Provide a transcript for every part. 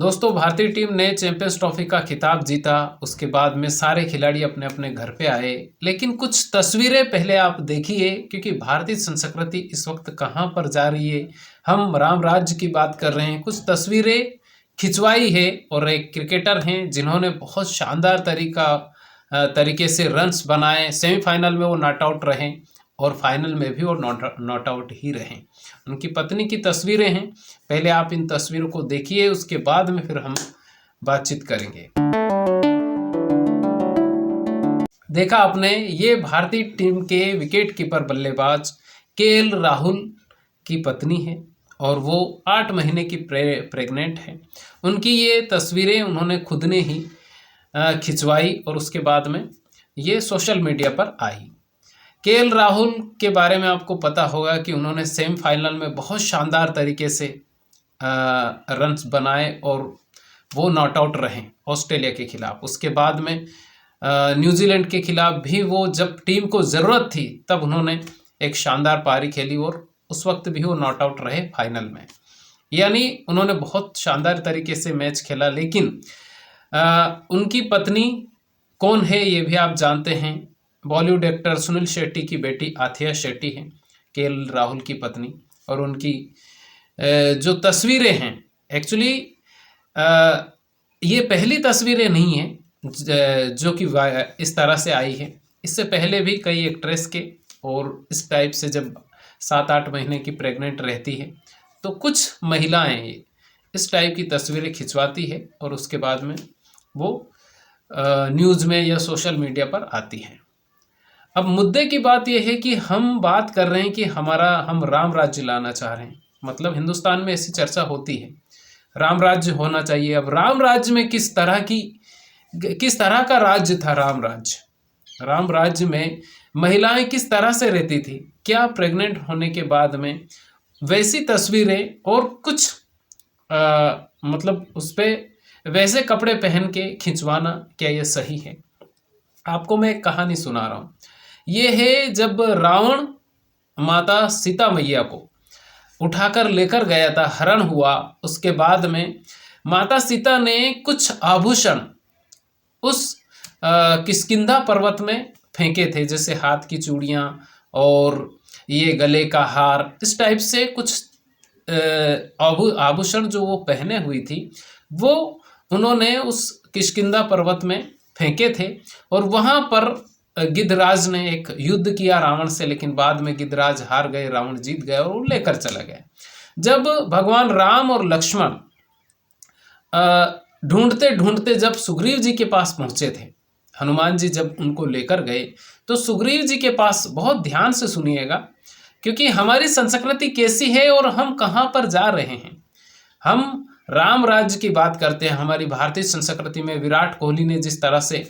दोस्तों, भारतीय टीम ने चैंपियंस ट्रॉफी का खिताब जीता। उसके बाद में सारे खिलाड़ी अपने अपने घर पे आए, लेकिन कुछ तस्वीरें पहले आप देखिए, क्योंकि भारतीय संस्कृति इस वक्त कहाँ पर जा रही है। हम राम राज्य की बात कर रहे हैं। कुछ तस्वीरें खिंचवाई है और एक क्रिकेटर हैं जिन्होंने बहुत शानदार तरीके से रन्स बनाए। सेमीफाइनल में वो नॉट आउट रहे और फाइनल में भी वो नॉट आउट ही रहे। उनकी पत्नी की तस्वीरें हैं। पहले आप इन तस्वीरों को देखिए, उसके बाद में फिर हम बातचीत करेंगे। देखा आपने, ये भारतीय टीम के विकेट कीपर बल्लेबाज केएल राहुल की पत्नी है और वो 8 महीने की प्रेग्नेंट है। उनकी ये तस्वीरें उन्होंने खुद ने ही खिंचवाई और उसके बाद में ये सोशल मीडिया पर आई। केएल राहुल के बारे में आपको पता होगा कि उन्होंने सेमीफाइनल में बहुत शानदार तरीके से रन्स बनाए और वो नॉट आउट रहे ऑस्ट्रेलिया के खिलाफ। उसके बाद में न्यूजीलैंड के खिलाफ भी वो जब टीम को ज़रूरत थी तब उन्होंने एक शानदार पारी खेली और उस वक्त भी वो नॉट आउट रहे फाइनल में। यानी उन्होंने बहुत शानदार तरीके से मैच खेला। लेकिन उनकी पत्नी कौन है ये भी आप जानते हैं। बॉलीवुड एक्टर सुनील शेट्टी की बेटी आथिया शेट्टी हैं केएल राहुल की पत्नी। और उनकी जो तस्वीरें हैं, एक्चुअली ये पहली तस्वीरें नहीं हैं जो कि इस तरह से आई है। इससे पहले भी कई एक्ट्रेस के और इस टाइप से जब 7-8 महीने की प्रेग्नेंट रहती है तो कुछ महिलाएं इस टाइप की तस्वीरें खिंचवाती है और उसके बाद में वो न्यूज़ में या सोशल मीडिया पर आती हैं। अब मुद्दे की बात यह है कि हम बात कर रहे हैं कि हम राम राज्य लाना चाह रहे हैं। मतलब हिंदुस्तान में ऐसी चर्चा होती है राम राज्य होना चाहिए। अब राम राज्य में किस तरह का राज्य था राम राज्य में महिलाएं किस तरह से रहती थी, क्या प्रेग्नेंट होने के बाद में वैसी तस्वीरें और कुछ मतलब उस पर वैसे कपड़े पहन के खिंचवाना, क्या ये सही है? आपको मैं एक कहानी सुना रहा हूँ। ये है जब रावण माता सीता मैया को उठाकर लेकर गया था, हरण हुआ। उसके बाद में माता सीता ने कुछ आभूषण उस किष्किंधा पर्वत में फेंके थे, जैसे हाथ की चूड़ियाँ और ये गले का हार, इस टाइप से कुछ आभूषण जो वो पहने हुई थी वो उन्होंने उस किष्किंधा पर्वत में फेंके थे। और वहाँ पर गिद्धराज ने एक युद्ध किया रावण से, लेकिन बाद में गिद्धराज हार गए, रावण जीत गए और वो लेकर चला गया। जब भगवान राम और लक्ष्मण ढूंढते ढूंढते जब सुग्रीव जी के पास पहुंचे थे, हनुमान जी जब उनको लेकर गए तो सुग्रीव जी के पास, बहुत ध्यान से सुनिएगा क्योंकि हमारी संस्कृति कैसी है और हम कहाँ पर जा रहे हैं। हम राम राज्य की बात करते हैं। हमारी भारतीय संस्कृति में विराट कोहली ने जिस तरह से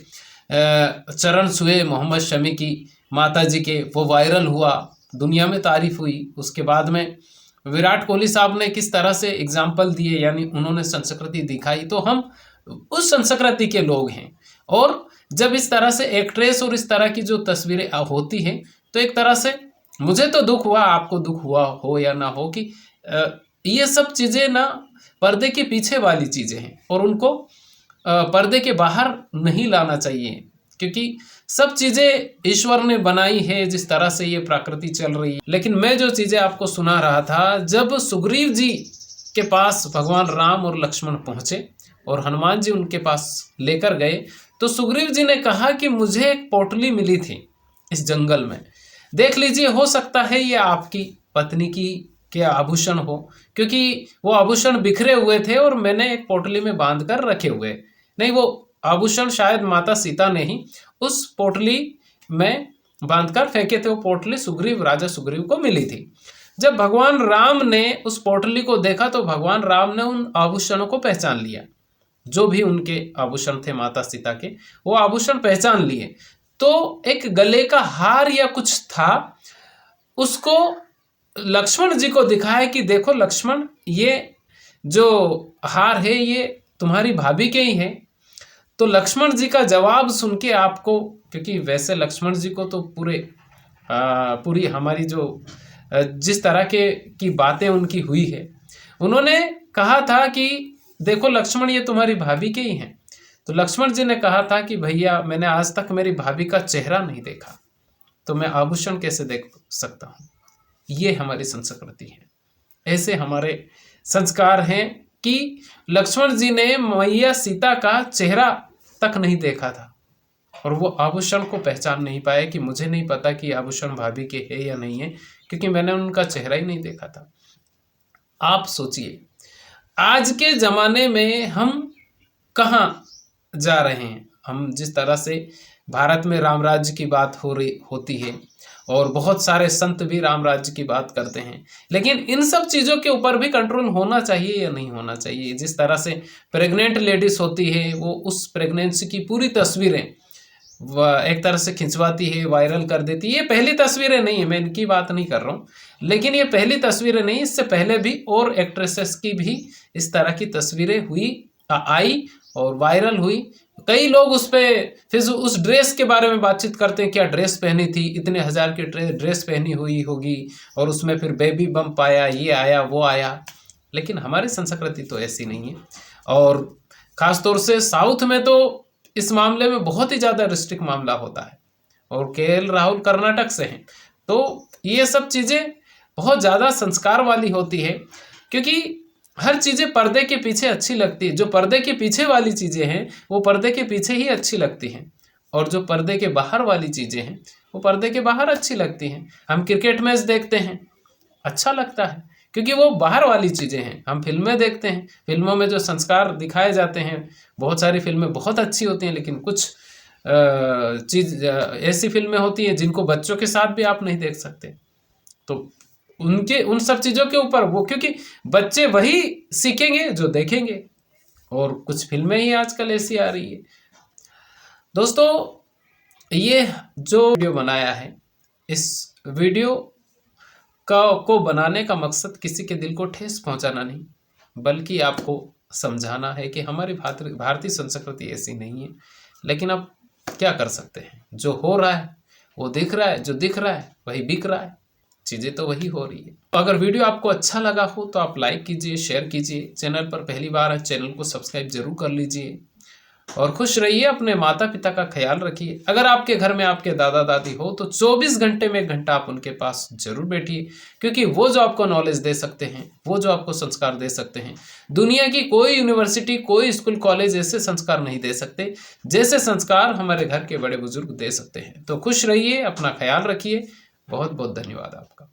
चरण छुए मोहम्मद शमी की माता जी के, वो वायरल हुआ, दुनिया में तारीफ हुई। उसके बाद में विराट कोहली साहब ने किस तरह से एग्जाम्पल दिए, यानी उन्होंने संस्कृति दिखाई, तो हम उस संस्कृति के लोग हैं। और जब इस तरह से एक्ट्रेस और इस तरह की जो तस्वीरें होती हैं तो एक तरह से मुझे तो दुख हुआ, आपको दुख हुआ हो या ना हो, कि ये सब चीज़ें ना पर्दे के पीछे वाली चीज़ें हैं और उनको पर्दे के बाहर नहीं लाना चाहिए, क्योंकि सब चीज़ें ईश्वर ने बनाई है जिस तरह से ये प्रकृति चल रही है। लेकिन मैं जो चीज़ें आपको सुना रहा था, जब सुग्रीव जी के पास भगवान राम और लक्ष्मण पहुँचे और हनुमान जी उनके पास लेकर गए तो सुग्रीव जी ने कहा कि मुझे एक पोटली मिली थी इस जंगल में, देख लीजिए, हो सकता है ये आपकी पत्नी की के आभूषण हो, क्योंकि वो आभूषण बिखरे हुए थे और मैंने एक पोटली में बांध कर रखे हुए। नहीं, वो आभूषण शायद माता सीता ने ही उस पोटली में बांधकर फेंके थे। वो पोटली राजा सुग्रीव को मिली थी। जब भगवान राम ने उस पोटली को देखा तो भगवान राम ने उन आभूषणों को पहचान लिया, जो भी उनके आभूषण थे माता सीता के, वो आभूषण पहचान लिए। तो एक गले का हार या कुछ था, उसको लक्ष्मण जी को दिखाया कि देखो लक्ष्मण, ये जो हार है ये तुम्हारी भाभी के ही है। तो लक्ष्मण जी का जवाब सुन के आपको, क्योंकि वैसे लक्ष्मण जी को तो पूरी हमारी जो जिस तरह की बातें उनकी हुई है, उन्होंने कहा था कि देखो लक्ष्मण ये तुम्हारी भाभी के ही हैं। तो लक्ष्मण जी ने कहा था कि भैया मैंने आज तक मेरी भाभी का चेहरा नहीं देखा, तो मैं आभूषण कैसे देख सकता हूँ। ये हमारी संस्कृति है, ऐसे हमारे संस्कार हैं कि लक्ष्मण जी ने मैया सीता का चेहरा तक नहीं देखा था और वो आभूषण को पहचान नहीं पाए कि मुझे नहीं पता कि आभूषण भाभी के है या नहीं है, क्योंकि मैंने उनका चेहरा ही नहीं देखा था। आप सोचिए आज के ज़माने में हम कहाँ जा रहे हैं। हम जिस तरह से भारत में राम राज्य की बात होती है और बहुत सारे संत भी राम राज्य की बात करते हैं, लेकिन इन सब चीज़ों के ऊपर भी कंट्रोल होना चाहिए या नहीं होना चाहिए। जिस तरह से प्रेग्नेंट लेडीज होती है, वो उस प्रेगनेंसी की पूरी तस्वीरें वह एक तरह से खिंचवाती है, वायरल कर देती है। ये पहली तस्वीरें नहीं है, मैं इनकी बात नहीं कर रहा हूँ, लेकिन ये पहली तस्वीरें नहीं, इससे पहले भी और एक्ट्रेसेस की भी इस तरह की तस्वीरें आई और वायरल हुई। कई लोग उस पर फिर उस ड्रेस के बारे में बातचीत करते हैं, क्या ड्रेस पहनी थी, इतने हजार की ड्रेस पहनी हुई होगी और उसमें फिर बेबी बम्प आया, ये आया वो आया। लेकिन हमारी संस्कृति तो ऐसी नहीं है और ख़ासतौर से साउथ में तो इस मामले में बहुत ही ज़्यादा रिस्ट्रिक्ट मामला होता है और केएल राहुल कर्नाटक से हैं, तो ये सब चीज़ें बहुत ज़्यादा संस्कार वाली होती है, क्योंकि हर चीज़ें पर्दे के पीछे अच्छी लगती है। जो पर्दे के पीछे वाली चीज़ें हैं वो पर्दे के पीछे ही अच्छी लगती हैं और जो पर्दे के बाहर वाली चीज़ें हैं वो पर्दे के बाहर अच्छी लगती हैं। हम क्रिकेट मैच देखते हैं, अच्छा लगता है क्योंकि वो बाहर वाली चीज़ें हैं। हम फिल्में देखते हैं, फिल्मों में जो संस्कार दिखाए जाते हैं, बहुत सारी फिल्में बहुत अच्छी होती हैं, लेकिन कुछ चीज़ ऐसी फिल्में होती हैं जिनको बच्चों के साथ भी आप नहीं देख सकते। तो उन सब चीज़ों के ऊपर वो, क्योंकि बच्चे वही सीखेंगे जो देखेंगे और कुछ फिल्में ही आजकल ऐसी आ रही है। दोस्तों ये जो वीडियो बनाया है, इस वीडियो को बनाने का मकसद किसी के दिल को ठेस पहुंचाना नहीं, बल्कि आपको समझाना है कि हमारी भारतीय संस्कृति ऐसी नहीं है। लेकिन अब क्या कर सकते हैं, जो हो रहा है वो दिख रहा है, जो दिख रहा है वही बिक रहा है, चीज़ें तो वही हो रही है। तो अगर वीडियो आपको अच्छा लगा हो तो आप लाइक कीजिए, शेयर कीजिए। चैनल पर पहली बार है, चैनल को सब्सक्राइब जरूर कर लीजिए और खुश रहिए। अपने माता पिता का ख्याल रखिए। अगर आपके घर में आपके दादा दादी हो तो 24 घंटे में 1 घंटा आप उनके पास जरूर बैठिए, क्योंकि वो जो आपको नॉलेज दे सकते हैं, वो जो आपको संस्कार दे सकते हैं, दुनिया की कोई यूनिवर्सिटी, कोई स्कूल कॉलेज ऐसे संस्कार नहीं दे सकते जैसे संस्कार हमारे घर के बड़े बुजुर्ग दे सकते हैं। तो खुश रहिए, अपना ख्याल रखिए। बहुत बहुत धन्यवाद आपका।